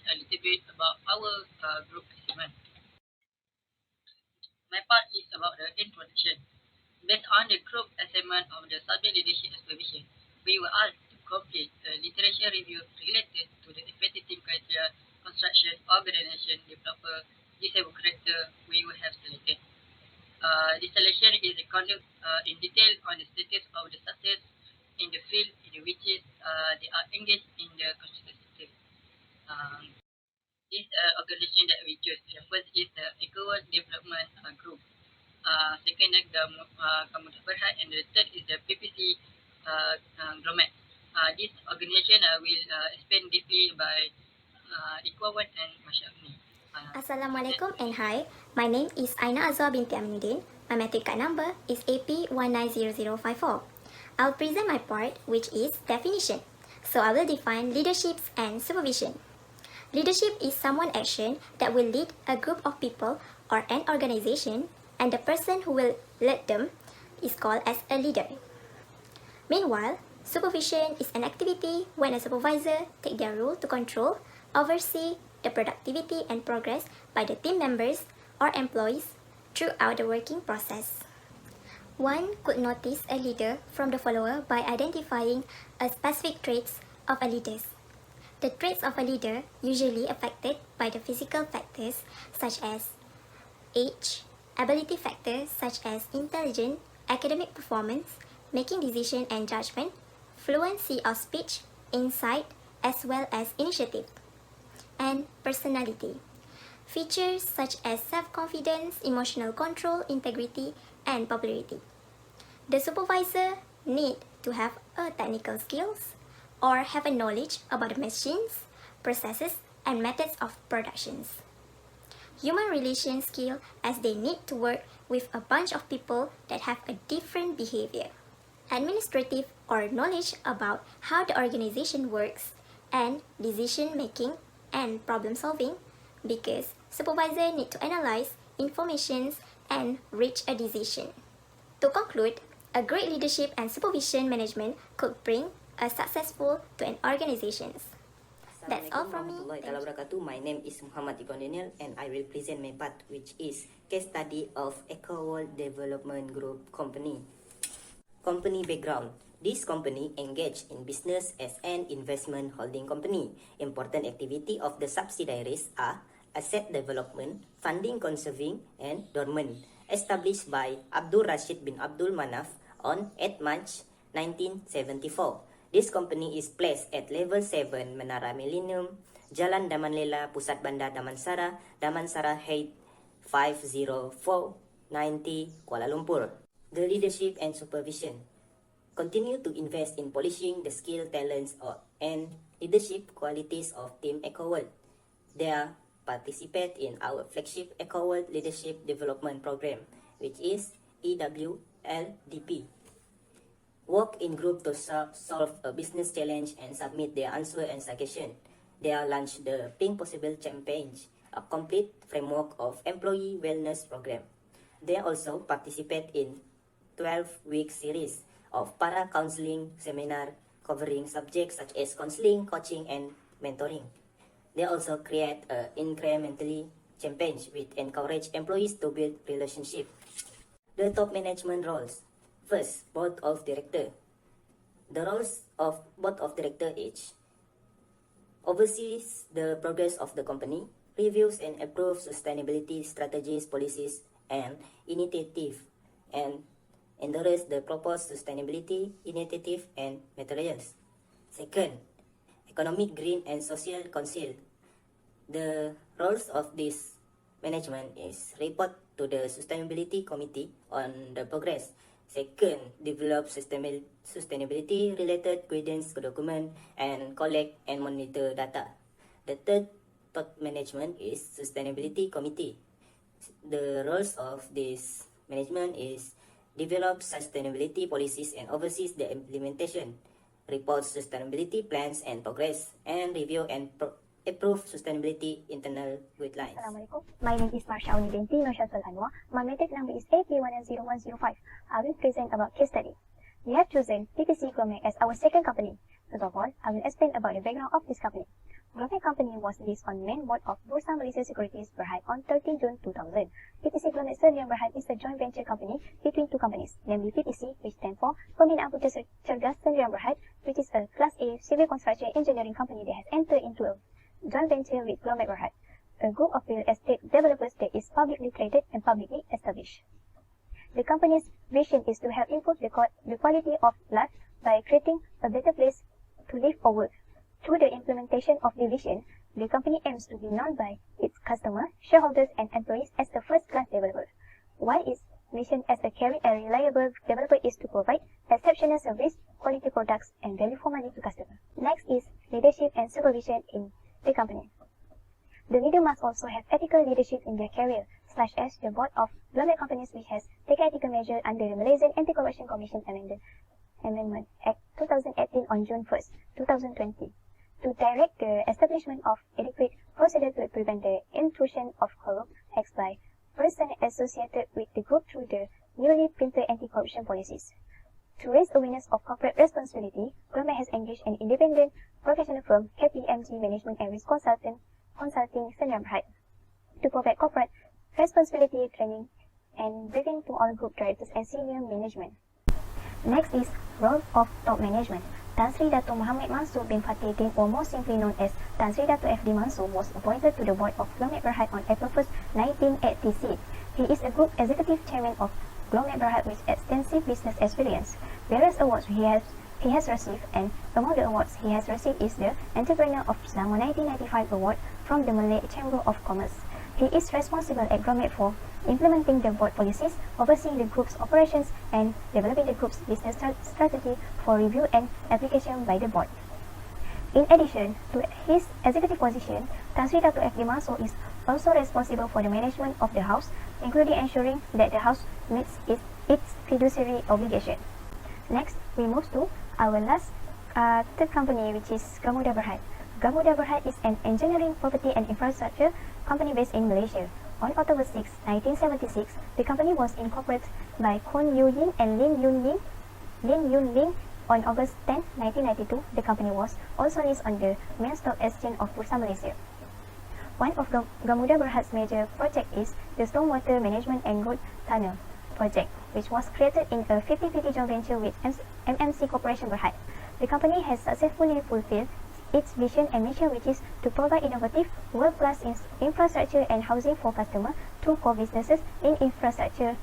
a little bit about our group assignment. My part is about the introduction. Based on the group assignment of the subject leadership and supervision, we were asked to complete a literature review related to the effective team criteria, construction, organization, developer, disabled character we will have selected. This selection is recorded in detail on the status of the success in the field in which they are engaged in the construction sector. Um, this organization that we choose, the first is the Eco Development Group. Second is the Kamuda Berhad, and the third is the PPC Gromet. This organization will explain deeply by Ikwawan and Masyafni. Assalamualaikum and hi. My name is Aina Azwa binti Aminuddin. My matric card number is AP190054. I'll present my part, which is definition. So I will define leaderships and supervision. Leadership is someone action that will lead a group of people or an organization, and the person who will lead them is called as a leader. Meanwhile, supervision is an activity when a supervisor takes their role to control, oversee the productivity and progress by the team members or employees throughout the working process. One could notice a leader from the follower by identifying a specific traits of a leader. The traits of a leader usually affected by the physical factors such as age, ability factors such as intelligence, academic performance, making decision and judgment, fluency of speech, insight, as well as initiative, and personality. Features such as self-confidence, emotional control, integrity, and popularity. The supervisor need to have a technical skills or have a knowledge about the machines, processes, and methods of productions. Human relation skill as they need to work with a bunch of people that have a different behavior. Administrative or knowledge about how the organization works, and decision making and problem solving, because supervisor need to analyze information and reach a decision. To conclude, a great leadership and supervision management could bring a successful to an organization. That's all from me. My name is Muhammad Ikon Daniel, and I will present my part, which is case study of Eco Development Group Company. Company background. This company engaged in business as an investment holding company. Important activity of the subsidiaries are asset development, funding conserving, and dormant. Established by Abdul Rashid bin Abdul Manaf on 8 March 1974. This company is placed at level 7 Menara Millennium, Jalan Damanlela, Pusat Bandar Damansara Heights 50490, Kuala Lumpur. The leadership and supervision. Continue to invest in polishing the skill, talents, and leadership qualities of Team EcoWorld. They participate in our flagship EcoWorld Leadership Development Program, which is EWLDP. Work in group to solve a business challenge and submit their answer and suggestion. They launch the Pink Possible campaign, a complete framework of employee wellness program. They also participate in 12-week series of para-counseling seminar covering subjects such as counseling, coaching, and mentoring. They also create incrementally campaigns which encourage employees to build relationships. The top management roles. First, board of director. The roles of board of director is oversees the progress of the company, reviews and approves sustainability strategies, policies, and initiatives, and endorse the proposed sustainability initiative and materials. Second, economic, green, and social council. The roles of this management is report to the sustainability committee on the progress. Second, develop sustainability related guidance document and collect and monitor data. The third top management is sustainability committee. The roles of this management is develop sustainability policies and oversees the implementation, report sustainability plans and progress, and review and approve sustainability internal guidelines. Assalamualaikum. My name is Marsha Uni binti Noshatul Anwar. My matric number is AP190105. I will present about case study. We have chosen PPC Gromek as our second company. First of all, I will explain about the background of this company. Glomet Company was listed on main board of Bursa Malaysia Securities Berhad on 30 June 2000. PTC Glomet Sdn Berhad is a joint venture company between two companies, namely PTC, which stands for Pembinaan Putra Cergas Sdn Berhad, which is a Class A civil construction engineering company that has entered into a joint venture with Glomet Berhad, a group of real estate developers that is publicly traded and publicly established. The company's vision is to help improve the quality of life by creating a better place to live or work. Through the implementation of the vision, the company aims to be known by its customers, shareholders, and employees as the first-class developer, while its mission as a caring and reliable developer is to provide exceptional service, quality products, and value for money to customers. Next is leadership and supervision in the company. The leader must also have ethical leadership in their career, such as the board of Glomet Companies, which has taken ethical measures under the Malaysian Anti-Corruption Commission Amendment Act 2018 on June 1st, 2020. To direct the establishment of adequate procedure to prevent the intrusion of corrupt acts by persons associated with the group through the newly printed anti-corruption policies. To raise awareness of corporate responsibility, Glomet has engaged an independent professional firm, KPMG Management and Risk Consulting Sdn Berhad, to provide corporate responsibility training and briefing to all group directors and senior management. Next is role of top management. Tan Sri Dato Muhammad Mansur bin Fatihudin, or more simply known as Tan Sri Dato FD Mansur, was appointed to the board of Glomet Berhad on April 1st, 1986. He is a group executive chairman of Glomet Berhad with extensive business experience. Various awards he has received, and among the awards he has received is the Entrepreneur of Selangor 1995 award from the Malay Chamber of Commerce. He is responsible at Glomet for implementing the board policies, overseeing the group's operations, and developing the group's business strategy for review and application by the board. In addition to his executive position, Tan Sri Dato FD Mansur is also responsible for the management of the house, including ensuring that the house meets its fiduciary obligation. Next, we move to our last third company, which is Gamuda Berhad. Gamuda Berhad is an engineering, property and infrastructure company based in Malaysia. On October 6, 1976, the company was incorporated by Kon Yu Yin and Lin Yun Ling. On August 10, 1992, the company was also listed on the main stock exchange of Bursa Malaysia. One of Gamuda Berhad's major projects is the Stormwater Management and Road Tunnel project, which was created in a 50-50 joint venture with MMC Corporation Berhad. The company has successfully fulfilled its vision and mission, which is to provide innovative, world-class infrastructure and housing for customers through core businesses in infrastructure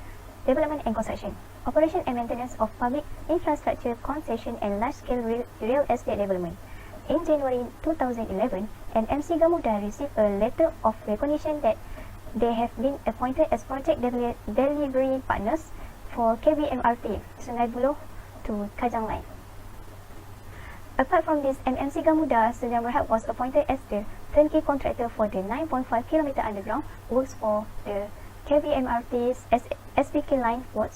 development and construction, operation and maintenance of public infrastructure, concession and large-scale real estate development. In January 2011, MMC Gamuda received a letter of recognition that they have been appointed as project delivery partners for KBMRT Sungai Buloh to Kajang Line. Apart from this, MMC Gamuda Sdn Berhad was appointed as the turnkey contractor for the 9.5 km underground works for the KBMRT's SPK line worth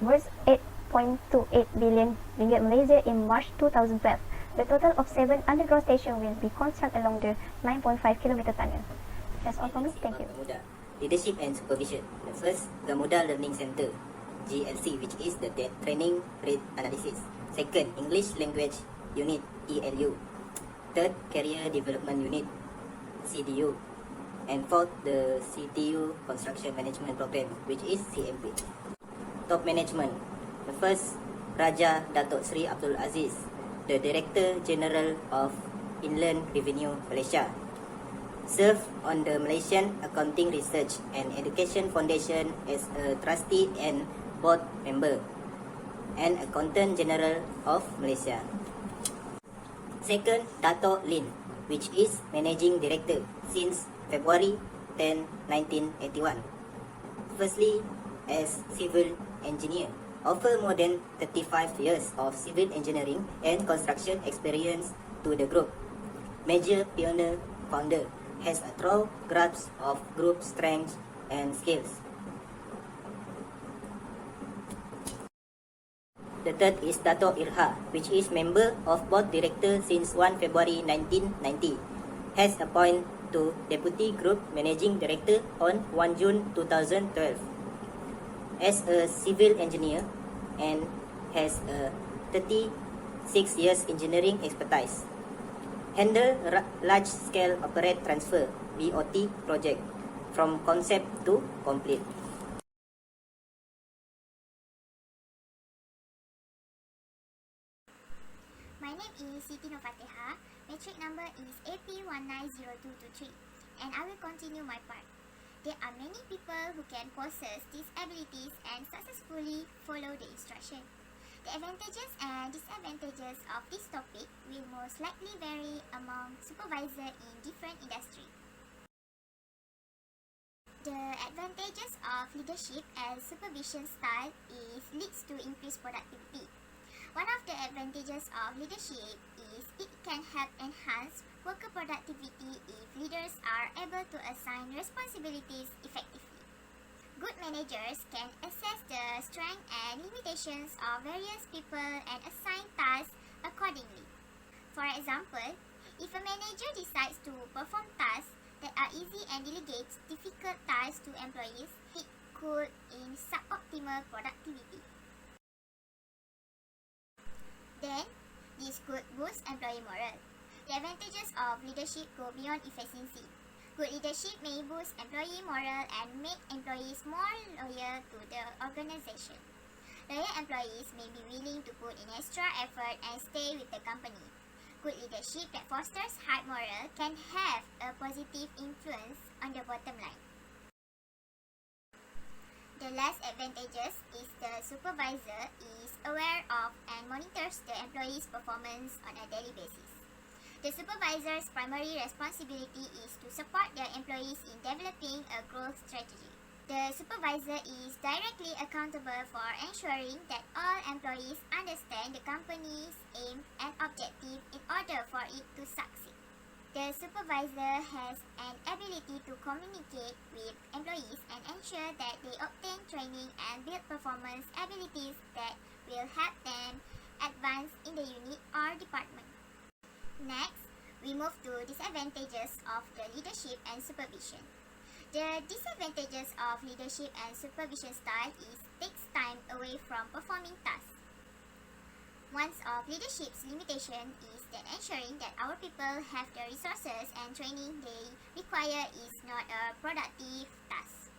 8.28 billion ringgit Malaysia in March 2012. The total of 7 underground stations will be constructed along the 9.5 km tunnel. That's all from me. Thank you. Gamuda. Leadership and supervision. The first, Gamuda Learning Center, GLC, which is the Training Rate Analysis. Second, English Language Unit, ELU. Third, Career Development Unit, CDU. And fourth, the CTU Construction Management Program, which is CMP. Top management. The first, Raja Datuk Sri Abdul Aziz, the Director General of Inland Revenue Malaysia. Served on the Malaysian Accounting Research and Education Foundation as a trustee and board member, and Accountant General of Malaysia. Second, Dato' Lin, which is Managing Director since February 10, 1981. Firstly, as Civil Engineer, offer more than 35 years of civil engineering and construction experience to the group. Major pioneer founder, has a thorough grasp of group strengths and skills. The third is Dato' Irha, which is member of board director since 1 February 1990. Has appointed to Deputy Group Managing Director on 1 June 2012. As a civil engineer and has a 36 years engineering expertise. Handle large-scale operate transfer (BOT) project from concept to complete. My name is Siti Nofateha. Metric number is AP190223, and I will continue my part. There are many people who can possess these abilities and successfully follow the instruction. The advantages and disadvantages of this topic will most likely vary among supervisors in different industries. The advantages of leadership and supervision style is leads to increased productivity. One of the advantages of leadership is it can help enhance worker productivity if leaders are able to assign responsibilities effectively. Good managers can assess the strengths and limitations of various people and assign tasks accordingly. For example, if a manager decides to perform tasks that are easy and delegates difficult tasks to employees, it could in suboptimal productivity. Then, this could boost employee morale. The advantages of leadership go beyond efficiency. Good leadership may boost employee morale and make employees more loyal to the organization. Loyal employees may be willing to put in extra effort and stay with the company. Good leadership that fosters high morale can have a positive influence on the bottom line. The last advantages is the supervisor is aware of and monitors the employee's performance on a daily basis. The supervisor's primary responsibility is to support their employees in developing a growth strategy. The supervisor is directly accountable for ensuring that all employees understand the company's aim and objective in order for it to succeed. The supervisor has an ability to communicate with employees and ensure that they obtain training and build performance abilities that will help them advance in the unit or department. Next, we move to disadvantages of the leadership and supervision. The disadvantages of leadership and supervision style is takes time away from performing tasks. One of leadership's limitation is that ensuring that our people have the resources and training they require is not a productive task.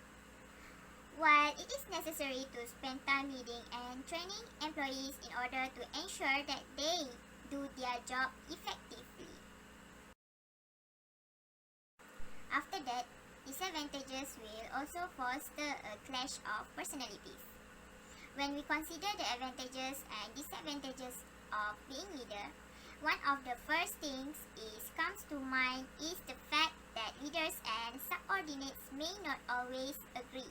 While it is necessary to spend time leading and training employees in order to ensure that they do their job effectively. After that, disadvantages will also foster a clash of personalities. When we consider the advantages and disadvantages of being leader, one of the first things comes to mind is the fact that leaders and subordinates may not always agree.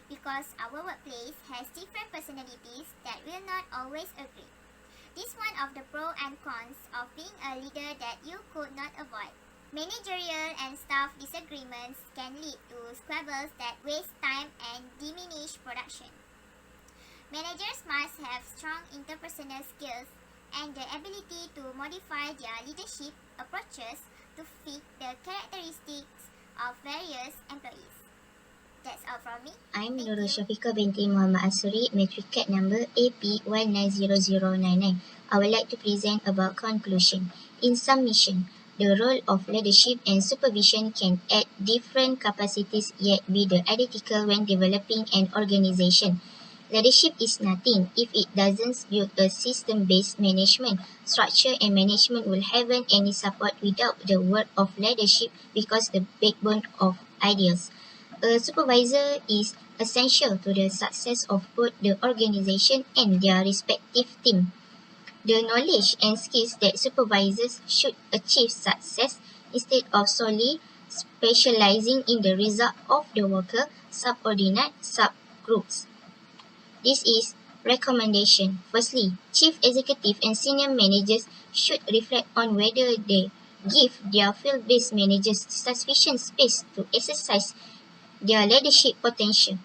Because our workplace has different personalities that will not always agree. This is one of the pros and cons of being a leader that you could not avoid. Managerial and staff disagreements can lead to squabbles that waste time and diminish production. Managers must have strong interpersonal skills and the ability to modify their leadership approaches to fit the characteristics of various employees. That's all from me. I'm Nurul Syafiqah binti Muhammad Asuri, matric card number AP190099. I would like to present about conclusion. In summation, the role of leadership and supervision can add different capacities yet be the identical when developing an organization. Leadership is nothing if it doesn't build a system-based management structure, and management will haven't any support without the work of leadership because the backbone of ideas. A supervisor is essential to the success of both the organization and their respective team. The knowledge and skills that supervisors should achieve success instead of solely specializing in the result of the worker subordinate subgroups. This is recommendation. Firstly, chief executive and senior managers should reflect on whether they give their field-based managers sufficient space to exercise their leadership potential.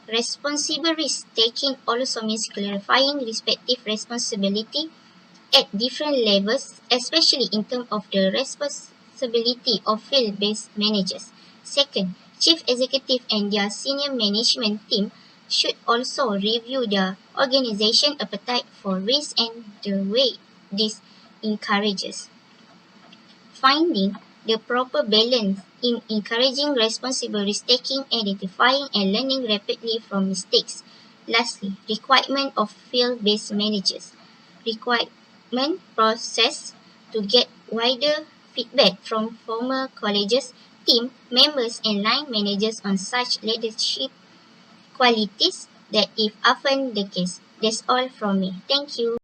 Responsible risk-taking also means clarifying respective responsibility at different levels, especially in terms of the responsibility of field-based managers. Second, chief executive and their senior management team should also review their organization appetite for risk and the way this encourages. finding the proper balance in encouraging responsible risk-taking, identifying and learning rapidly from mistakes. Lastly, requirement of field-based managers. Requirement process to get wider feedback from former colleges, team members and line managers on such leadership qualities that is often the case. That's all from me. Thank you.